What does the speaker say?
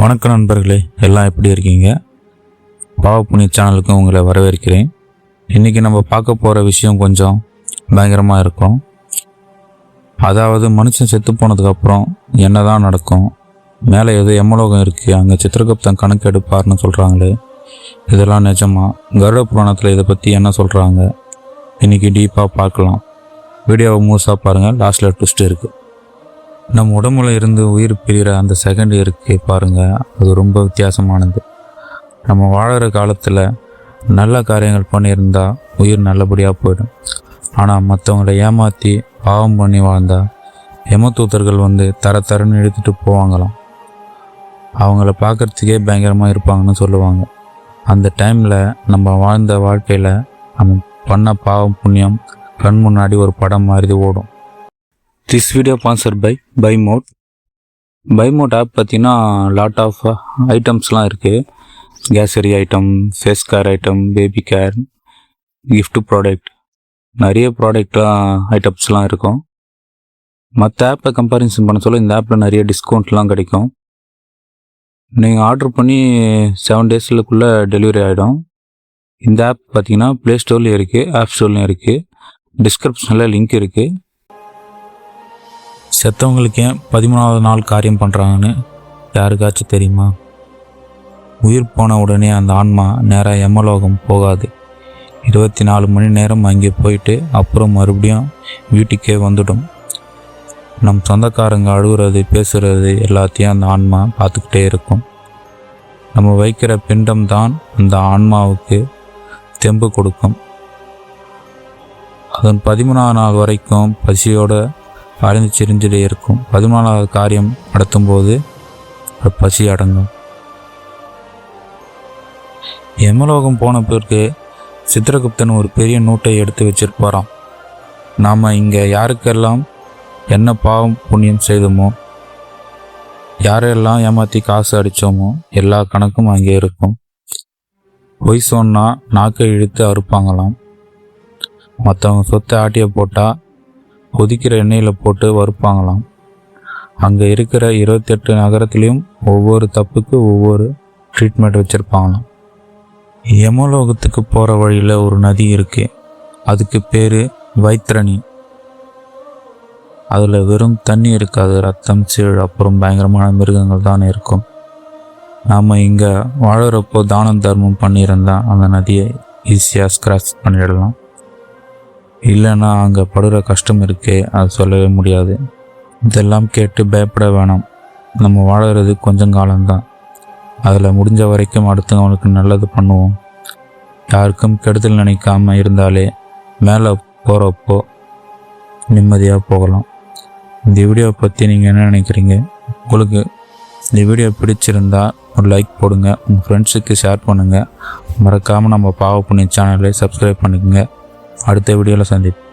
வணக்கம் நண்பர்களே, எல்லாம் எப்படி இருக்கீங்க? பாவ புண்ணிய சேனலுக்கும் உங்களை வரவேற்கிறேன். இன்றைக்கி நம்ம பார்க்க போகிற விஷயம் கொஞ்சம் பயங்கரமாக இருக்கும். அதாவது மனுஷன் செத்து போனதுக்கப்புறம் என்ன தான் நடக்கும், மேலே ஏதோ எம்மலோகம் இருக்குது, அங்கே சித்திரகுப்தன் கணக்கு எடுப்பார்னு சொல்கிறாங்களே, இதெல்லாம் நிஜமா? கருட புராணத்தில் இதை பற்றி என்ன சொல்கிறாங்க, இன்றைக்கி டீப்பாக பார்க்கலாம். வீடியோவை முழுசாக பாருங்கள், லாஸ்ட்டில் ட்விஸ்ட் இருக்குது. நம்ம உடம்புல இருந்து உயிர் பிரிகிற அந்த செகண்ட் இருக்கு பாருங்கள், அது ரொம்ப வித்தியாசமானது. நம்ம வாழற காலத்தில் நல்ல காரியங்கள் பண்ணியிருந்தால் உயிர் நல்லபடியாக போயிடும். ஆனால் மற்றவங்களை ஏமாற்றி பாவம் பண்ணி வாழ்ந்தால் யமதூதர்கள் வந்து தரன்னு இழுத்துட்டு போவாங்களாம். அவங்கள பார்க்குறதுக்கே பயங்கரமாக இருப்பாங்கன்னு சொல்லுவாங்க. அந்த டைமில் நம்ம வாழ்ந்த வாழ்க்கையில் நம்ம பண்ண பாவம் புண்ணியம் கண் முன்னாடி ஒரு படம் மாதிரி ஓடும். திஸ் வீடியோ ஸ்பான்சர்ட் பை பைமோட். பைமோட் ஆப் பார்த்தீங்கன்னா லாட் ஆஃப் ஐட்டம்ஸ்லாம் இருக்குது. கேசரி item, face care item, baby care, gift product, நிறைய ஐட்டம்ஸ்லாம் இருக்கும். மற்ற ஆப்பை கம்பேரிசன் பண்ண சொல்ல இந்த ஆப்பில் நிறைய டிஸ்கவுண்ட்லாம் கிடைக்கும். நீங்கள் ஆர்டர் பண்ணி 7 டேஸ்க்குள்ளே டெலிவரி ஆகிடும். இந்த ஆப் பார்த்தீங்கன்னா ப்ளே ஸ்டோர்லேயும் இருக்குது, ஆப் ஸ்டோர்லேயும் இருக்குது. டிஸ்கிரிப்ஷனில் லிங்க் இருக்குது. செத்தவங்களுக்கு ஏன் 13வது நாள் காரியம் பண்ணுறாங்கன்னு யாருக்காச்சும் தெரியுமா? உயிர் போன உடனே அந்த ஆன்மா நேராக யமலோகம் போகாது. 24 மணி நேரம் அங்கே போயிட்டு அப்புறம் மறுபடியும் வீட்டுக்கே வந்துடும். நம் சொந்தக்காரங்க அழுகுறது, பேசுகிறது எல்லாத்தையும் அந்த ஆன்மா பார்த்துக்கிட்டே இருக்கும். நம்ம வைக்கிற பிண்டம் தான் அந்த ஆன்மாவுக்கு தெம்பு கொடுக்கும். அதன் 13ஆம் நாள் வரைக்கும் பசியோடு அழிந்து சிரிஞ்சிலே இருக்கும். 14வது காரியம் நடத்தும்போது பசி அடங்கும். யமலோகம் போன பிறகு சித்திரகுப்தன் ஒரு பெரிய நோட்டை எடுத்து வச்சிருப்பாராம். நாம் இங்கே யாருக்கெல்லாம் என்ன பாவம் புண்ணியம் செய்தோமோ, யாரெல்லாம் ஏமாற்றி காசு அடித்தோமோ எல்லா கணக்கும் அங்கே இருக்கும். பொய் சொன்னால் நாக்கை இழுத்து அறுப்பாங்களாம். மற்றவங்க சொத்தை ஆட்டிய போட்டால் கொதிக்கிற எண்ணெயில் போட்டு வறுப்பாங்களாம். அங்கே இருக்கிற 28 நகரத்துலேயும் ஒவ்வொரு தப்புக்கு ஒவ்வொரு ட்ரீட்மெண்ட் வச்சுருப்பாங்களாம். யமலோகத்துக்கு போகிற வழியில் ஒரு நதி இருக்குது. அதுக்கு பேர் வைத்ரணி. அதில் வெறும் தண்ணி இருக்காது, ரத்தம், சீழ், அப்புறம் பயங்கரமான மிருகங்கள் தான் இருக்கும். நாம் இங்கே வாழறப்போ தானம் தர்மம் பண்ணியிருந்தால் அந்த நதியை ஈஸியாக ஸ்க்ராச் பண்ணிடலாம். இல்லைன்னா அங்கே படுற கஷ்டம் இருக்கே, அது சொல்லவே முடியாது. இதெல்லாம் கேட்டு பயப்பட வேணாம். நம்ம வாழறது கொஞ்சம் காலம்தான். அதில் முடிஞ்ச வரைக்கும் அடுத்தவங்களுக்கு நல்லது பண்ணுவோம். யாருக்கும் கெடுதல் நினைக்காம இருந்தாலே மேலே போகிறப்போ நிம்மதியாக போகலாம். இந்த வீடியோவை பற்றி நீங்கள் என்ன நினைக்கிறீங்க? உங்களுக்கு இந்த வீடியோ பிடிச்சிருந்தா ஒரு லைக் போடுங்க, உங்கள் ஃப்ரெண்ட்ஸுக்கு ஷேர் பண்ணுங்கள். மறக்காமல் நம்ம பாவ புண்ணிய சேனலை சப்ஸ்கிரைப் பண்ணிக்கோங்க. அடுத்த வீடியோவில் சந்திப்போம்.